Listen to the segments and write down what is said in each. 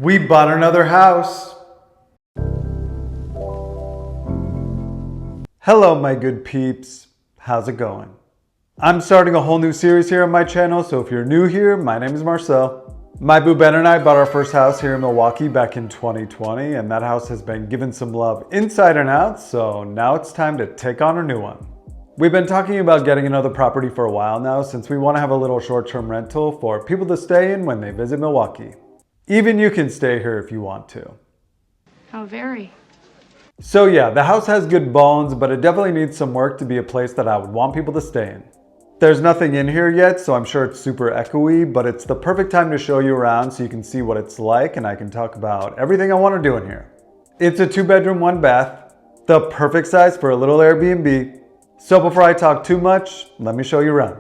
We bought another house. Hello my good peeps, how's it going? I'm starting a whole new series here on my channel, so if you're new here, my name is Marcel. My boo Ben and I bought our first house here in Milwaukee back in 2020, and that house has been given some love inside and out, so now it's time to take on a new one. We've been talking about getting another property for a while now, since we want to have a little short-term rental for people to stay in when they visit Milwaukee. Even you can stay here if you want to. How very. So yeah, the house has good bones, but it definitely needs some work to be a place that I would want people to stay in. There's nothing in here yet, so I'm sure it's super echoey, but it's the perfect time to show you around so you can see what it's like and I can talk about everything I want to do in here. It's a 2-bedroom, 1-bath, the perfect size for a little Airbnb. So before I talk too much, let me show you around.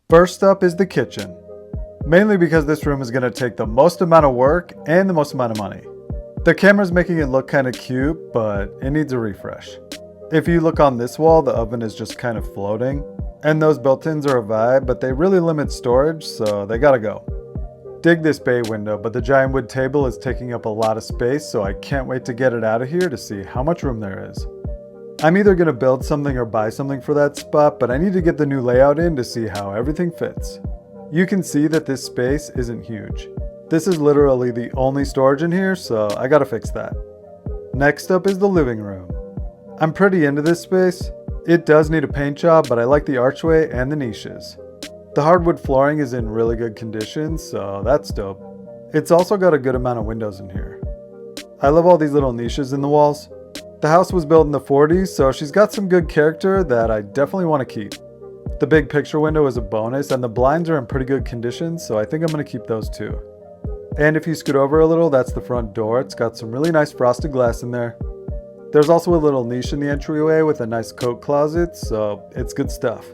First up is the kitchen. Mainly because this room is going to take the most amount of work and the most amount of money. The camera's making it look kind of cute, but it needs a refresh. If you look on this wall, the oven is just kind of floating. And those built-ins are a vibe, but they really limit storage, so they gotta go. Dig this bay window, but the giant wood table is taking up a lot of space, so I can't wait to get it out of here to see how much room there is. I'm either gonna build something or buy something for that spot, but I need to get the new layout in to see how everything fits. You can see that this space isn't huge. This is literally the only storage in here, so I gotta fix that. Next up is the living room. I'm pretty into this space. It does need a paint job, but I like the archway and the niches. The hardwood flooring is in really good condition, so that's dope. It's also got a good amount of windows in here. I love all these little niches in the walls. The house was built in the 40s, so she's got some good character that I definitely want to keep. The big picture window is a bonus, and the blinds are in pretty good condition, so I think I'm going to keep those too. And if you scoot over a little, that's the front door. It's got some really nice frosted glass in there. There's also a little niche in the entryway with a nice coat closet, so it's good stuff.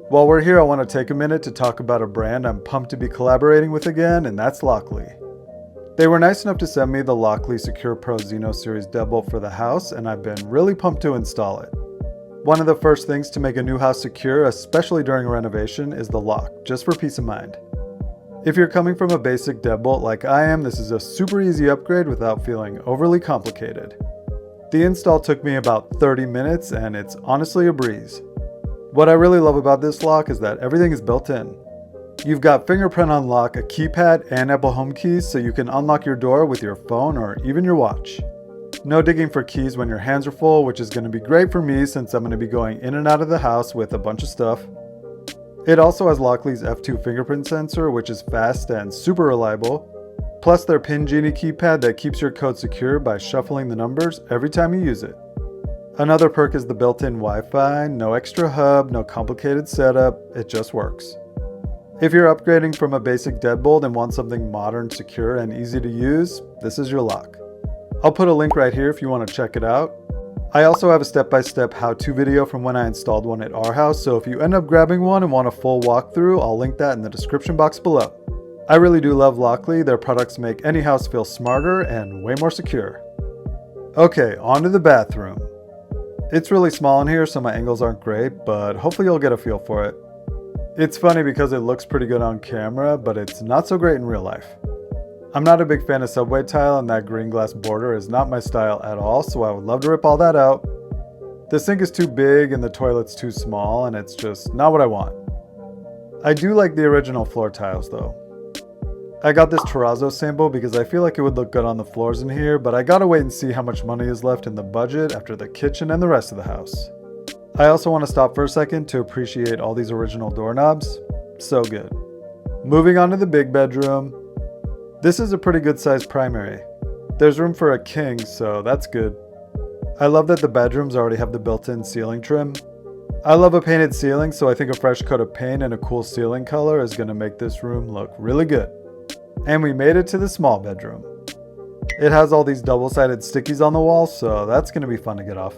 While we're here, I want to take a minute to talk about a brand I'm pumped to be collaborating with again, and that's Lockly. They were nice enough to send me the Lockly Secure Pro Zeno Series deadbolt for the house, and I've been really pumped to install it. One of the first things to make a new house secure, especially during a renovation, is the lock, just for peace of mind. If you're coming from a basic deadbolt like I am, this is a super easy upgrade without feeling overly complicated. The install took me about 30 minutes, and it's honestly a breeze. What I really love about this lock is that everything is built in. You've got fingerprint unlock, a keypad, and Apple Home keys, so you can unlock your door with your phone or even your watch. No digging for keys when your hands are full, which is going to be great for me since I'm going to be going in and out of the house with a bunch of stuff. It also has Lockly's F2 fingerprint sensor, which is fast and super reliable, plus their Pin Genie keypad that keeps your code secure by shuffling the numbers every time you use it. Another perk is the built-in Wi-Fi, no extra hub, no complicated setup, it just works. If you're upgrading from a basic deadbolt and want something modern, secure, and easy to use, this is your lock. I'll put a link right here if you want to check it out. I also have a step-by-step how-to video from when I installed one at our house, so if you end up grabbing one and want a full walkthrough, I'll link that in the description box below. I really do love Lockly. Their products make any house feel smarter and way more secure. Okay, on to the bathroom. It's really small in here, so my angles aren't great, but hopefully you'll get a feel for it. It's funny because it looks pretty good on camera, but it's not so great in real life. I'm not a big fan of subway tile, and that green glass border is not my style at all, so I would love to rip all that out. The sink is too big and the toilet's too small, and it's just not what I want. I do like the original floor tiles though. I got this terrazzo sample because I feel like it would look good on the floors in here, but I gotta wait and see how much money is left in the budget after the kitchen and the rest of the house. I also want to stop for a second to appreciate all these original doorknobs. So good. Moving on to the big bedroom. This is a pretty good sized primary. There's room for a king, so that's good. I love that the bedrooms already have the built-in ceiling trim. I love a painted ceiling, so I think a fresh coat of paint and a cool ceiling color is going to make this room look really good. And we made it to the small bedroom. It has all these double-sided stickies on the wall, so that's going to be fun to get off.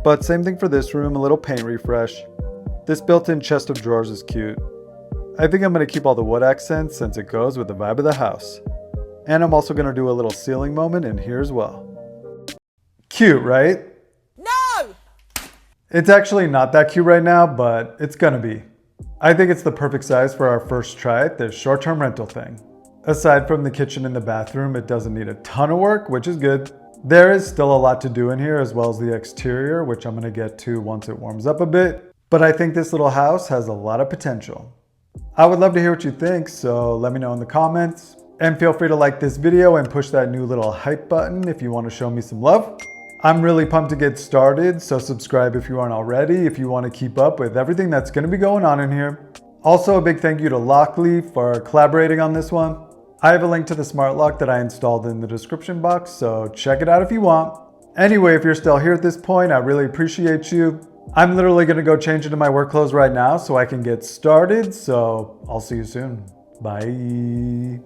But same thing for this room, a little paint refresh. This built-in chest of drawers is cute. I think I'm going to keep all the wood accents since it goes with the vibe of the house. And I'm also going to do a little ceiling moment in here as well. Cute, right? No! It's actually not that cute right now, but it's gonna be. I think it's the perfect size for our first try at this short-term rental thing. Aside from the kitchen and the bathroom, it doesn't need a ton of work, which is good. There is still a lot to do in here, as well as the exterior, which I'm gonna get to once it warms up a bit. But I think this little house has a lot of potential. I would love to hear what you think, so let me know in the comments. And feel free to like this video and push that new little hype button if you want to show me some love. I'm really pumped to get started, so subscribe if you aren't already if you want to keep up with everything that's going to be going on in here. Also, a big thank you to Lockley for collaborating on this one. I have a link to the smart lock that I installed in the description box, so check it out if you want. Anyway, if you're still here at this point, I really appreciate you. I'm literally going to go change into my work clothes right now so I can get started, so I'll see you soon. Bye.